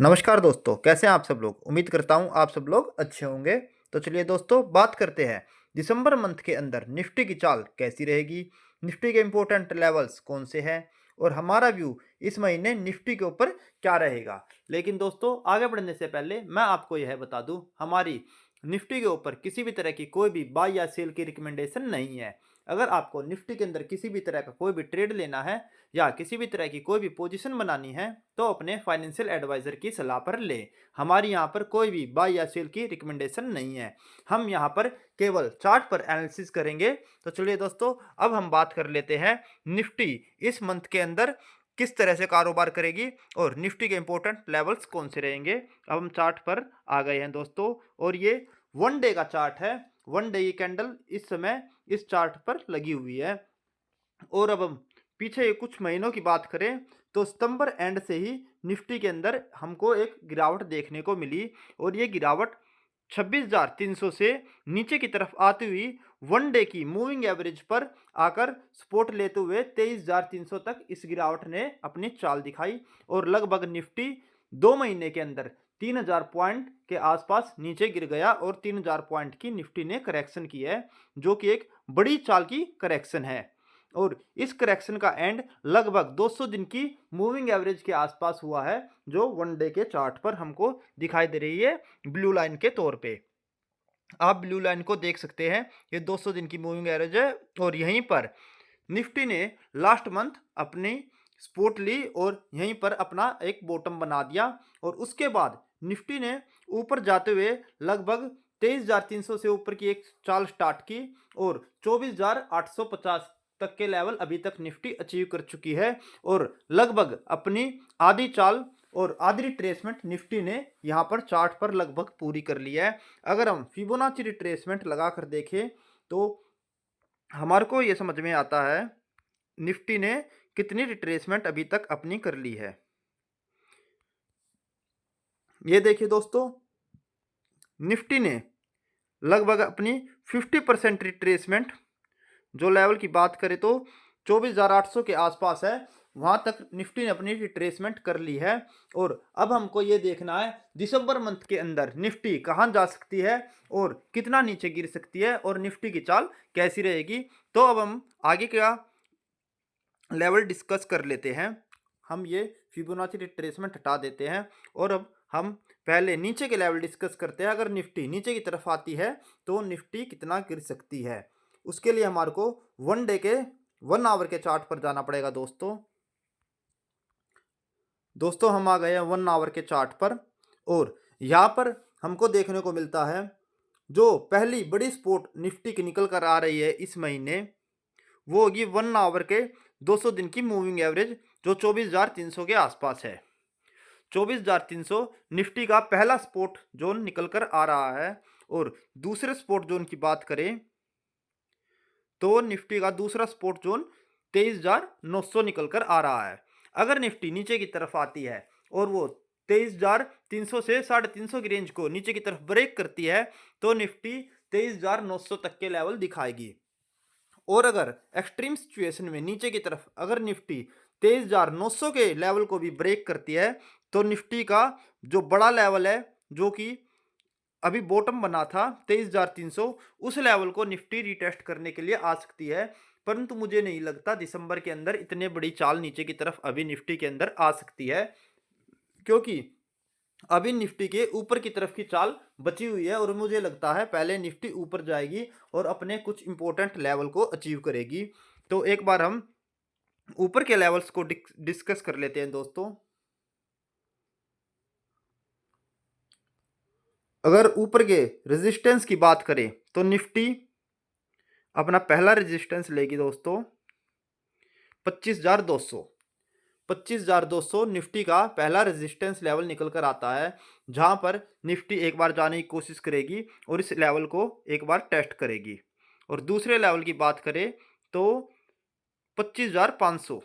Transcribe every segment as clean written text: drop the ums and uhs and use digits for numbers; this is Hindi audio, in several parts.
नमस्कार दोस्तों, कैसे हैं आप सब लोग। उम्मीद करता हूं आप सब लोग अच्छे होंगे। तो चलिए दोस्तों, बात करते हैं दिसंबर मंथ के अंदर निफ्टी की चाल कैसी रहेगी, निफ्टी के इंपॉर्टेंट लेवल्स कौन से हैं और हमारा व्यू इस महीने निफ्टी के ऊपर क्या रहेगा। लेकिन दोस्तों, आगे बढ़ने से पहले मैं आपको यह बता दूं, हमारी निफ्टी के ऊपर किसी भी तरह की कोई भी बाय या सेल की रिकमेंडेशन नहीं है। अगर आपको निफ्टी के अंदर किसी भी तरह का कोई भी ट्रेड लेना है या किसी भी तरह की कोई भी पोजीशन बनानी है, तो अपने फाइनेंशियल एडवाइजर की सलाह पर लें। हमारी यहाँ पर कोई भी बाय या सेल की रिकमेंडेशन नहीं है। हम यहाँ पर केवल चार्ट पर एनालिसिस करेंगे। तो चलिए दोस्तों, अब हम बात कर लेते हैं निफ्टी इस मंथ के अंदर किस तरह से कारोबार करेगी और निफ्टी के इंपॉर्टेंट लेवल्स कौन से रहेंगे। अब हम चार्ट पर आ गए हैं दोस्तों, और ये वन डे का चार्ट है। वन डे की कैंडल इस समय इस चार्ट पर लगी हुई है। और अब हम पीछे कुछ महीनों की बात करें तो सितंबर एंड से ही निफ्टी के अंदर हमको एक गिरावट देखने को मिली, और ये गिरावट 26,300 से नीचे की तरफ आती हुई वन डे की मूविंग एवरेज पर आकर सपोर्ट लेते हुए 23,300 तक इस गिरावट ने अपनी चाल दिखाई। और लगभग निफ्टी 2 महीने के अंदर 3,000 पॉइंट के आसपास नीचे गिर गया और 3,000 पॉइंट की निफ्टी ने करेक्शन की है, जो कि एक बड़ी चाल की करेक्शन है। और इस करेक्शन का एंड लगभग 200 दिन की मूविंग एवरेज के आसपास हुआ है, जो वन डे के चार्ट पर हमको दिखाई दे रही है ब्लू लाइन के तौर पे। आप ब्लू लाइन को देख सकते हैं, ये 200 दिन की मूविंग एवरेज है। और यहीं पर निफ्टी ने लास्ट मंथ अपनी सपोर्ट ली और यहीं पर अपना एक बॉटम बना दिया। और उसके बाद निफ्टी ने ऊपर जाते हुए लगभग 23,300 से ऊपर की एक चाल स्टार्ट की, और 24,850 तक के लेवल अभी तक निफ्टी अचीव कर चुकी है। और लगभग अपनी आधी चाल और आधी रिट्रेसमेंट निफ्टी ने यहाँ पर चार्ट पर लगभग पूरी कर ली है। अगर हम फिबोनाची रिट्रेसमेंट लगा कर देखें तो हमारे को ये समझ में आता है निफ्टी ने कितनी रिट्रेसमेंट अभी तक अपनी कर ली है। ये देखिए दोस्तों, निफ्टी ने लगभग अपनी 50% रिट्रेसमेंट, जो लेवल की बात करें तो 24,800 के आसपास है, वहां तक निफ्टी ने अपनी रिट्रेसमेंट कर ली है। और अब हमको ये देखना है दिसंबर मंथ के अंदर निफ्टी कहां जा सकती है और कितना नीचे गिर सकती है और निफ्टी की चाल कैसी रहेगी। तो अब हम आगे का लेवल डिस्कस कर लेते हैं। हम ये फिबोनाची रिट्रेसमेंट हटा देते हैं और अब हम पहले नीचे के लेवल डिस्कस करते हैं। अगर निफ्टी नीचे की तरफ आती है तो निफ्टी कितना गिर सकती है, उसके लिए हमारे को वन डे के 1 आवर के चार्ट पर जाना पड़ेगा। दोस्तों हम आ गए हैं 1 आवर के चार्ट पर, और यहाँ पर हमको देखने को मिलता है जो पहली बड़ी सपोर्ट निफ्टी की निकल कर आ रही है इस महीने, वो होगी 1 आवर के 200 दिन की मूविंग एवरेज, जो 24,300 के आसपास है। 24,300 निफ्टी का पहला सपोर्ट जोन निकल कर आ रहा है। और दूसरे सपोर्ट जोन की बात करें तो निफ्टी का दूसरा सपोर्ट जोन 23,900 निकल कर आ रहा है। अगर निफ्टी नीचे की तरफ आती है और वो 23,300 से 350 की रेंज को नीचे की तरफ ब्रेक करती है, तो निफ्टी 23,900 तक के लेवल दिखाएगी। और अगर एक्सट्रीम सिचुएशन में नीचे की तरफ अगर निफ्टी 23,900 के लेवल को भी ब्रेक करती है, तो निफ्टी का जो बड़ा लेवल है, जो कि अभी बॉटम बना था 23,300, उस लेवल को निफ्टी रिटेस्ट करने के लिए आ सकती है। परंतु मुझे नहीं लगता दिसंबर के अंदर इतने बड़ी चाल नीचे की तरफ अभी निफ्टी के अंदर आ सकती है, क्योंकि अभी निफ्टी के ऊपर की तरफ की चाल बची हुई है। और मुझे लगता है पहले निफ्टी ऊपर जाएगी और अपने कुछ इंपॉर्टेंट लेवल को अचीव करेगी। तो एक बार हम ऊपर के लेवल्स को डिस्कस कर लेते हैं दोस्तों। अगर ऊपर के रेजिस्टेंस की बात करें तो निफ्टी अपना पहला रेजिस्टेंस लेगी दोस्तों 25,200। 25,200 निफ्टी का पहला रेजिस्टेंस लेवल निकल कर आता है, जहां पर निफ्टी एक बार जाने की कोशिश करेगी और इस लेवल को एक बार टेस्ट करेगी। और दूसरे लेवल की बात करें तो 25,500,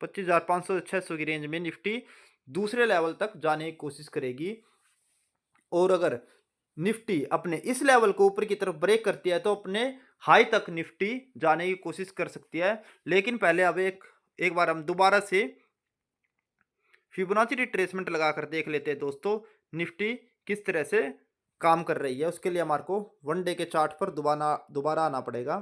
25,500 से 600 की रेंज में निफ्टी दूसरे लेवल तक जाने की कोशिश करेगी। और अगर निफ्टी अपने इस लेवल को ऊपर की तरफ ब्रेक करती है तो अपने हाई तक निफ्टी जाने की कोशिश कर सकती है। लेकिन पहले अब एक बार हम दोबारा से फिबोनाची रिट्रेसमेंट लगाकर देख लेते हैं दोस्तों निफ्टी किस तरह से काम कर रही है। उसके लिए हमारे को 1 डे के चार्ट पर दोबारा दोबारा आना पड़ेगा।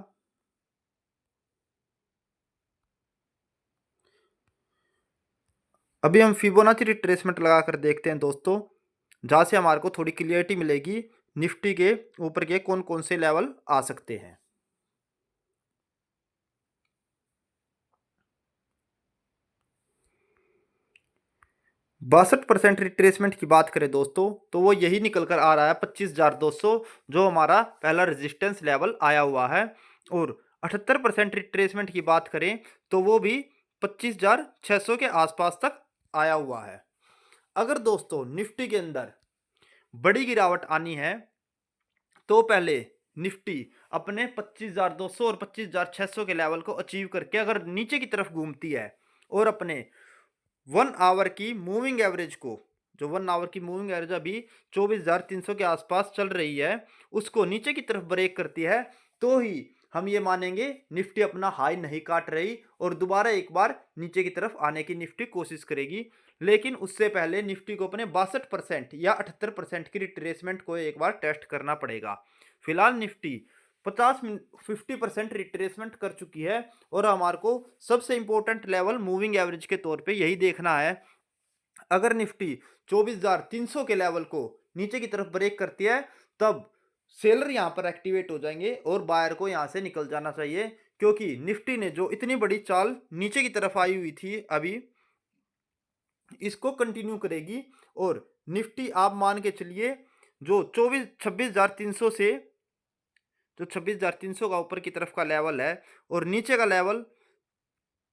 अभी हम फिबोनाची रिट्रेसमेंट लगाकर देखते हैं दोस्तों, जहाँ से हमारे को थोड़ी क्लियरिटी मिलेगी निफ्टी के ऊपर के कौन-कौन से लेवल आ सकते हैं। 62% रिट्रेसमेंट की बात करें दोस्तों, तो वो यही निकल कर आ रहा है 25,200, जो हमारा पहला रेजिस्टेंस लेवल आया हुआ है। और 78% रिट्रेसमेंट की बात करें तो वो भी 25,600 के आसपास तक आया हुआ है। अगर दोस्तों निफ्टी के अंदर बड़ी गिरावट आनी है तो पहले निफ्टी अपने 25,200 और 25,600 के लेवल को अचीव करके अगर नीचे की तरफ घूमती है और अपने 1 आवर की मूविंग एवरेज को, जो 1 आवर की मूविंग एवरेज अभी 24,300 के आसपास चल रही है, उसको नीचे की तरफ ब्रेक करती है, तो ही हम ये मानेंगे निफ्टी अपना हाई नहीं काट रही और दोबारा एक बार नीचे की तरफ आने की निफ्टी कोशिश करेगी। लेकिन उससे पहले निफ्टी को अपने 62% या 78% की रिट्रेसमेंट को एक बार टेस्ट करना पड़ेगा। फिलहाल निफ्टी 50% रिट्रेसमेंट कर चुकी है और हमारे को सबसे इंपॉर्टेंट लेवल मूविंग एवरेज के तौर पे यही देखना है। अगर निफ्टी 24,300 के लेवल को नीचे की तरफ ब्रेक करती है, तब सेलर यहां पर एक्टिवेट हो जाएंगे और बायर को यहां से निकल जाना चाहिए, क्योंकि निफ्टी ने जो इतनी बड़ी चाल नीचे की तरफ आई हुई थी अभी, इसको कंटिन्यू करेगी। और निफ्टी आप मान के चलिए जो 26,300 से, जो 26,300 का ऊपर की तरफ का लेवल है और नीचे का लेवल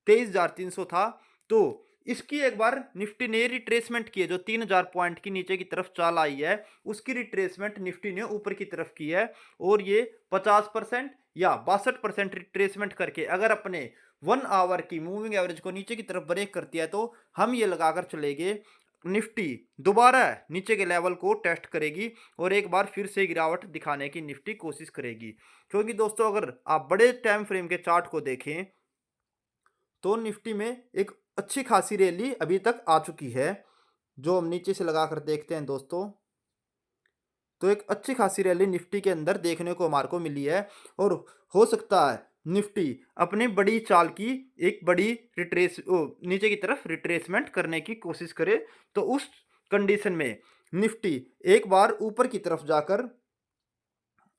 23,300 था, तो इसकी एक बार निफ्टी ने रिट्रेसमेंट की है। जो 3,000 पॉइंट की नीचे की तरफ चाल आई है उसकी रिट्रेसमेंट निफ्टी ने ऊपर की तरफ की है। और ये 50% या 62% रिट्रेसमेंट करके अगर अपने 1 आवर की मूविंग एवरेज को नीचे की तरफ ब्रेक करती है, तो हम ये लगाकर चलेंगे निफ्टी दोबारा नीचे के लेवल को टेस्ट करेगी और एक बार फिर से गिरावट दिखाने की निफ्टी कोशिश करेगी। क्योंकि दोस्तों अगर आप बड़े टाइम फ्रेम के चार्ट को देखें तो निफ्टी में एक अच्छी खासी रैली अभी तक आ चुकी है। जो हम नीचे से लगाकर देखते हैं दोस्तों, तो एक अच्छी खासी रैली निफ्टी के अंदर देखने को हमारे को मिली है। और हो सकता है निफ्टी अपनी बड़ी चाल की एक बड़ी नीचे की तरफ रिट्रेसमेंट करने की कोशिश करे, तो उस कंडीशन में निफ्टी एक बार ऊपर की तरफ जाकर,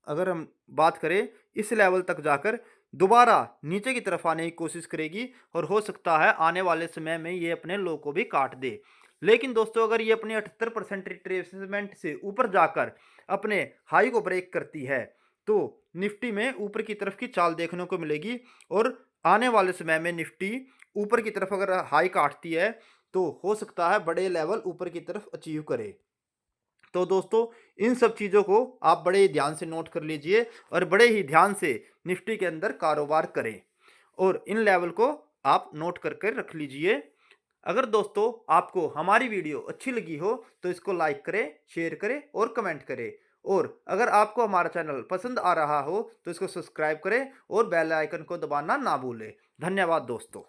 अगर हम बात करें इस लेवल तक जाकर दोबारा नीचे की तरफ आने की कोशिश करेगी और हो सकता है आने वाले समय में ये अपने लो को भी काट दे। लेकिन दोस्तों अगर ये अपने 78% रिट्रेसमेंट से ऊपर जाकर अपने हाई को ब्रेक करती है, तो निफ्टी में ऊपर की तरफ की चाल देखने को मिलेगी और आने वाले समय में निफ्टी ऊपर की तरफ अगर हाई काटती है तो हो सकता है बड़े लेवल ऊपर की तरफ अचीव करे। तो दोस्तों इन सब चीज़ों को आप बड़े ही ध्यान से नोट कर लीजिए और बड़े ही ध्यान से निफ्टी के अंदर कारोबार करें और इन लेवल को आप नोट करके रख लीजिए। अगर दोस्तों आपको हमारी वीडियो अच्छी लगी हो तो इसको लाइक करें, शेयर करें और कमेंट करें। और अगर आपको हमारा चैनल पसंद आ रहा हो तो इसको सब्सक्राइब करें और बेल आइकन को दबाना ना भूलें। धन्यवाद दोस्तों।